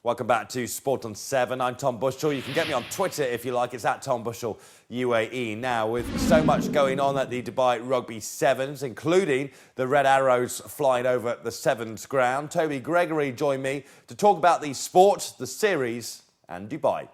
Welcome back to Sport on 7. I'm Tom Bushell. You can get me on Twitter if you like. It's at Tom Bushell UAE. Now, with so much going on at the Dubai Rugby Sevens, including the Red Arrows flying over the Sevens ground, Toby Gregory joined me to talk about the sport, the series and Dubai.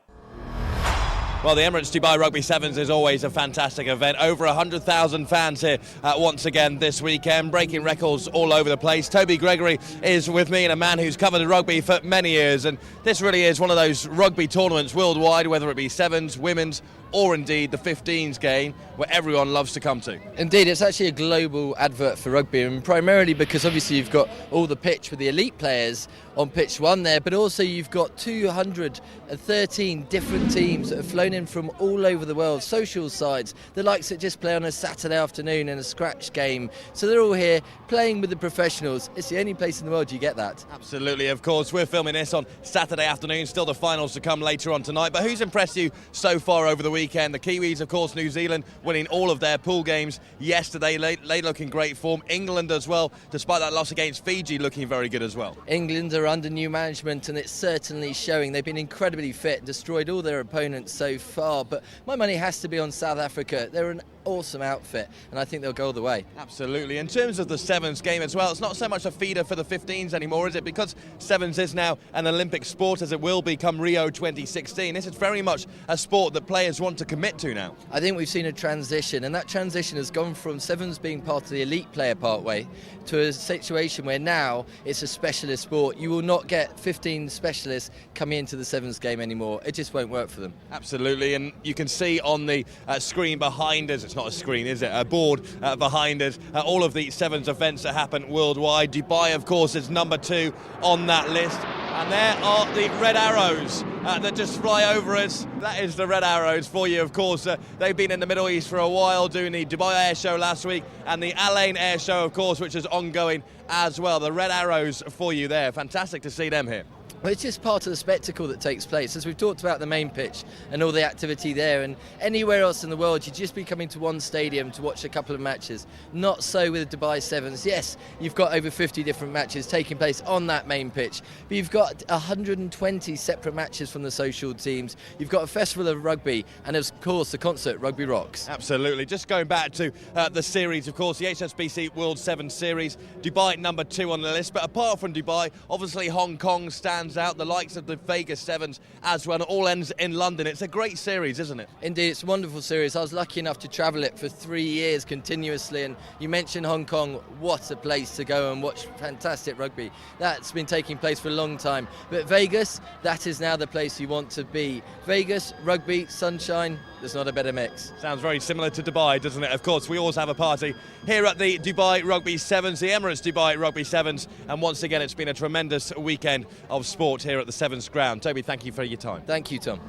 Well, the Emirates Dubai Rugby Sevens is always a fantastic event. Over 100,000 fans here once again this weekend, breaking records all over the place. Toby Gregory is with me, and a man who's covered rugby for many years. And this really is one of those rugby tournaments worldwide, whether it be Sevens, Women's, or indeed the 15s game, where everyone loves to come to. Indeed, it's actually a global advert for rugby, and primarily because obviously you've got all the pitch with the elite players on pitch one there, but also you've got 213 different teams that have flown in from all over the world, social sides, the likes that just play on a Saturday afternoon in a scratch game. So they're all here playing with the professionals. It's the only place in the world you get that. Absolutely, of course. We're filming this on Saturday afternoon, still the finals to come later on tonight. But who's impressed you so far over the weekend? The Kiwis, of course, New Zealand winning all of their pool games yesterday. They look in great form. England as well, despite that loss against Fiji, looking very good as well. England are under new management, and it's certainly showing. They've been incredibly fit, destroyed all their opponents so far, but my money has to be on South Africa. They're an awesome outfit, and I think they'll go all the way. Absolutely. In terms of the Sevens game as well, it's not so much a feeder for the 15s anymore, is it? Because Sevens is now an Olympic sport, as it will become Rio 2016. This is very much a sport that players want to commit to now. I think we've seen a transition, and that transition has gone from Sevens being part of the elite player partway to a situation where now it's a specialist sport. You will not get 15 specialists coming into the Sevens game anymore. It just won't work for them. Absolutely, and you can see on the screen behind us, it's not a screen, is it? A board behind us, all of the Sevens events that happen worldwide. Dubai, of course, is number 2 on that list. And there are the Red Arrows that just fly over us. That is the Red Arrows for you, of course. They've been in the Middle East for a while, doing the Dubai Air Show last week and the Al Ain Air Show, of course, which is ongoing as well. The Red Arrows for you there. Fantastic to see them here. Well, it's just part of the spectacle that takes place. As we've talked about the main pitch and all the activity there, and anywhere else in the world, you'd just be coming to one stadium to watch a couple of matches. Not so with the Dubai Sevens. Yes, you've got over 50 different matches taking place on that main pitch, but you've got 120 separate matches from the social teams. You've got a festival of rugby, and of course the concert Rugby Rocks. Absolutely. Just going back to the series, of course, the HSBC World Sevens Series, Dubai number 2 on the list. But apart from Dubai, obviously Hong Kong stands out, the likes of the Vegas Sevens as well. It all ends in London. It's a great series, isn't it? Indeed, it's a wonderful series. I was lucky enough to travel it for 3 years continuously, and you mentioned Hong Kong. What a place to go and watch fantastic rugby. That's been taking place for a long time. But Vegas, that is now the place you want to be. Vegas, rugby, sunshine, there's not a better mix. Sounds very similar to Dubai, doesn't it? Of course, we always have a party here at the Dubai Rugby Sevens, the Emirates Dubai Rugby Sevens, and once again it's been a tremendous weekend of sport here at the Sevens ground. Toby, thank you for your time. Thank you, Tom.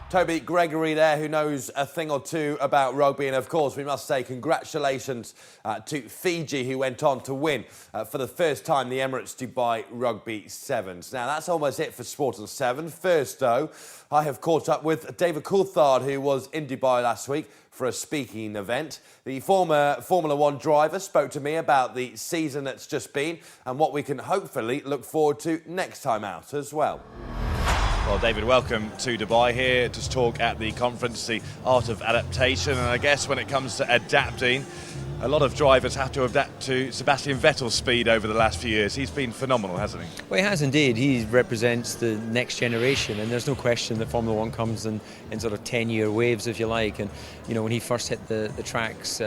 Toby Gregory there, who knows a thing or two about rugby, and of course we must say congratulations to Fiji, who went on to win for the first time the Emirates Dubai Rugby Sevens. Now that's almost it for Sport on 7. First though, I have caught up with David Coulthard, who was in Dubai last week for a speaking event. The former Formula 1 driver spoke to me about the season that's just been and what we can hopefully look forward to next time out as well. Well, David, welcome to Dubai, here to talk at the conference, the art of adaptation. And I guess when it comes to adapting, a lot of drivers have to adapt to Sebastian Vettel's speed over the last few years. He's been phenomenal, hasn't he? Well, he has indeed. He represents the next generation, and there's no question that Formula 1 comes in sort of 10-year waves, if you like. And, you know, when he first hit the tracks,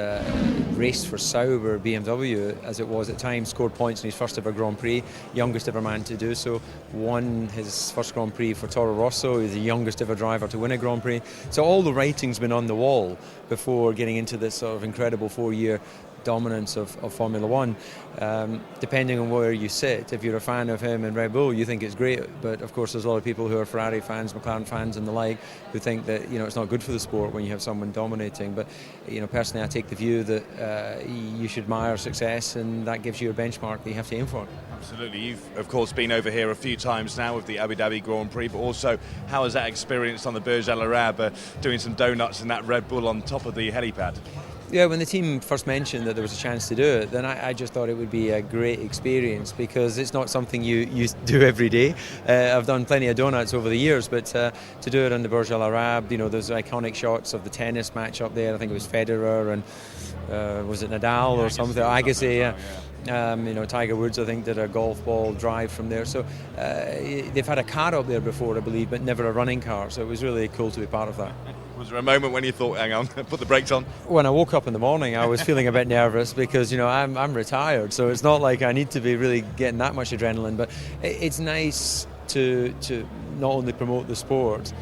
raced for Sauber BMW, as it was at times, scored points in his first ever Grand Prix, youngest ever man to do so, won his first Grand Prix for Toro Rosso, he's the youngest ever driver to win a Grand Prix. So all the writing's been on the wall before getting into this sort of incredible 4-year dominance of Formula 1. Depending on where you sit, if you're a fan of him and Red Bull, you think it's great, but of course there's a lot of people who are Ferrari fans, McLaren fans and the like, who think that, you know, it's not good for the sport when you have someone dominating. But, you know, personally I take the view that you should admire success, and that gives you a benchmark that you have to aim for. Absolutely. You've of course been over here a few times now with the Abu Dhabi Grand Prix, but also how was that experience on the Burj Al Arab, doing some donuts in that Red Bull on top of the helipad? Yeah, when the team first mentioned that there was a chance to do it, then I just thought it would be a great experience because it's not something you do every day. I've done plenty of donuts over the years, but to do it on the Burj Al Arab, those iconic shots of the tennis match up there. I think it was Federer and was it Nadal or something? Agassi, yeah. Tiger Woods, I think, did a golf ball drive from there. So they've had a car up there before, I believe, but never a running car. So it was really cool to be part of that. Was there a moment when you thought, hang on, put the brakes on? When I woke up in the morning, I was feeling a bit nervous because, I'm retired. So it's not like I need to be really getting that much adrenaline. But it's nice to not only promote the sport,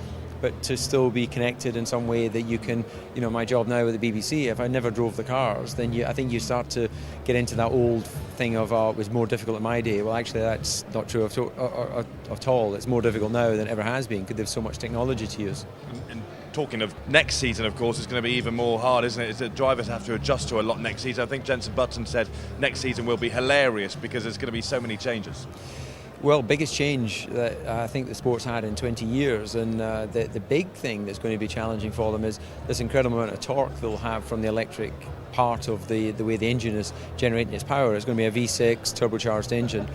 but to still be connected in some way that you can, my job now with the BBC, if I never drove the cars, then I think you start to get into that old thing of, it was more difficult in my day. Well, actually, that's not true at all. It's more difficult now than it ever has been because there's so much technology to use. And talking of next season, of course, it's going to be even more hard, isn't it? The drivers have to adjust to a lot next season. I think Jenson Button said next season will be hilarious because there's going to be so many changes. Well, biggest change that I think the sport's had in 20 years, and the big thing that's going to be challenging for them is this incredible amount of torque they'll have from the electric part of the way the engine is generating its power. It's going to be a V6 turbocharged engine,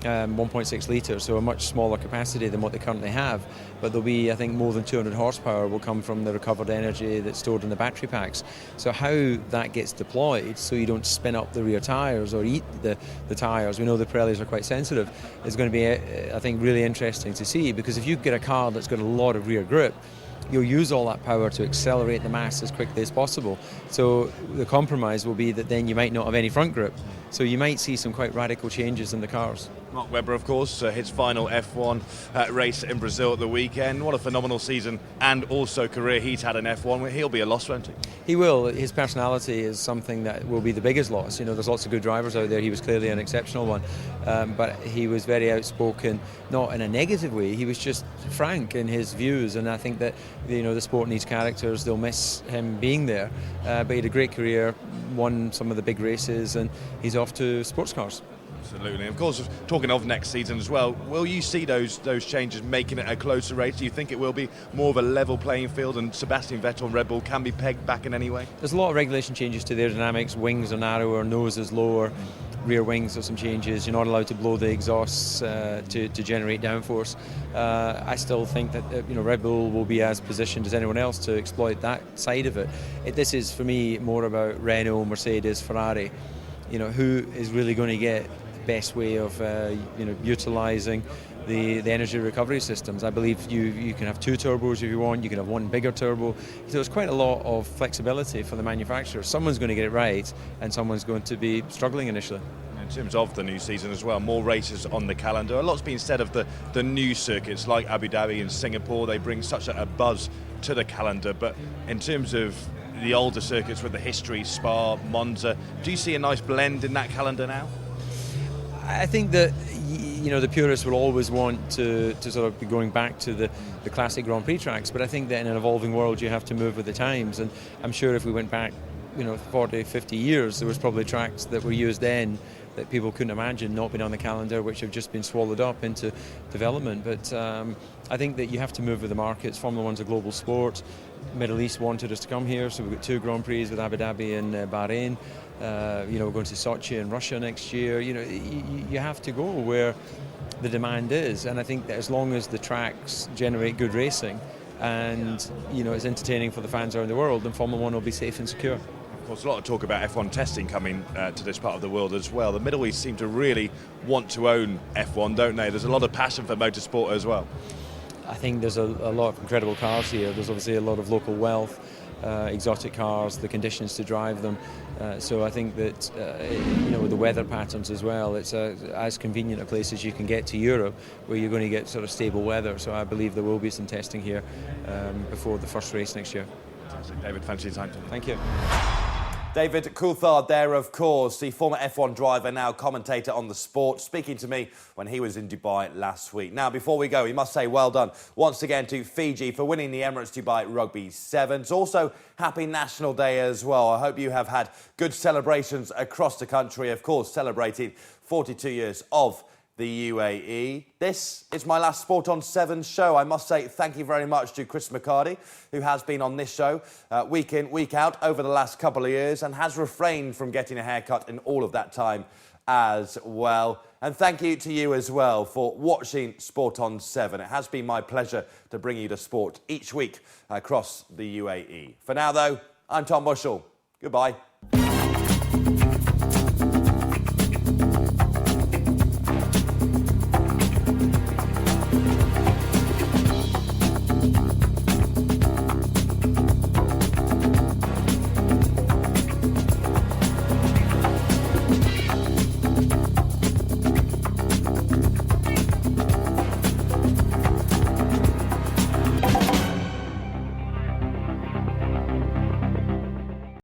1.6 litres, so a much smaller capacity than what they currently have. But there'll be, I think, more than 200 horsepower will come from the recovered energy that's stored in the battery packs. So how that gets deployed so you don't spin up the rear tyres or eat the tyres, we know the Pirellis are quite sensitive, is going to be, I think, really interesting to see, because if you get a car that's got a lot of rear grip, you'll use all that power to accelerate the mass as quickly as possible. So the compromise will be that then you might not have any front grip. So you might see some quite radical changes in the cars. Mark Webber, of course, his final F1 race in Brazil at the weekend. What a phenomenal season and also career he's had in F1. He'll be a loss, won't he? He will. His personality is something that will be the biggest loss. There's lots of good drivers out there. He was clearly an exceptional one. But he was very outspoken, not in a negative way. He was just frank in his views. And I think that, the sport needs characters. They'll miss him being there. But he had a great career, won some of the big races, and he's off to sports cars. Absolutely. Of course, talking of next season as well, will you see those changes making it a closer race? Do you think it will be more of a level playing field and Sebastian Vettel and Red Bull can be pegged back in any way? There's a lot of regulation changes to the aerodynamics. Wings are narrower, nose is lower, rear wings have some changes. You're not allowed to blow the exhausts to generate downforce. I still think that Red Bull will be as positioned as anyone else to exploit that side of it. This is, for me, more about Renault, Mercedes, Ferrari. Who is really going to get best way of utilising the energy recovery systems. I believe you can have two turbos if you want, you can have one bigger turbo. So there's quite a lot of flexibility for the manufacturer. Someone's going to get it right and someone's going to be struggling initially. In terms of the new season as well, more races on the calendar. A lot's been said of the new circuits like Abu Dhabi and Singapore. They bring such a buzz to the calendar, but in terms of the older circuits with the history, Spa, Monza, do you see a nice blend in that calendar now? I think that the purists will always want to sort of be going back to the classic Grand Prix tracks, but I think that in an evolving world you have to move with the times, and I'm sure if we went back 40, 50 years, there was probably tracks that were used then that people couldn't imagine not being on the calendar, which have just been swallowed up into development. But I think that you have to move with the markets. Formula One's a global sport. Middle East wanted us to come here, so we've got two Grand Prix with Abu Dhabi and Bahrain. We're going to Sochi in Russia next year. You have to go where the demand is, and I think that as long as the tracks generate good racing and it's entertaining for the fans around the world, then Formula One will be safe and secure. Of course, a lot of talk about F1 testing coming to this part of the world as well. The Middle East seem to really want to own F1, don't they? There's a lot of passion for motorsport as well. I think there's a lot of incredible cars here. There's obviously a lot of local wealth, exotic cars, the conditions to drive them. So I think that, with the weather patterns as well, it's as convenient a place as you can get to Europe, where you're going to get sort of stable weather. So I believe there will be some testing here before the first race next year. Fantastic. David, thanks for your time. Thank you. David Coulthard there, of course, the former F1 driver, now commentator on the sport, speaking to me when he was in Dubai last week. Now, before we go, we must say well done once again to Fiji for winning the Emirates Dubai Rugby Sevens. Also, happy National Day as well. I hope you have had good celebrations across the country, of course, celebrating 42 years of the UAE. This is my last Sport on 7 show. I must say thank you very much to Chris McCarty, who has been on this show week in, week out over the last couple of years and has refrained from getting a haircut in all of that time as well. And thank you to you as well for watching Sport on 7. It has been my pleasure to bring you the sport each week across the UAE. For now, though, I'm Tom Bushell. Goodbye.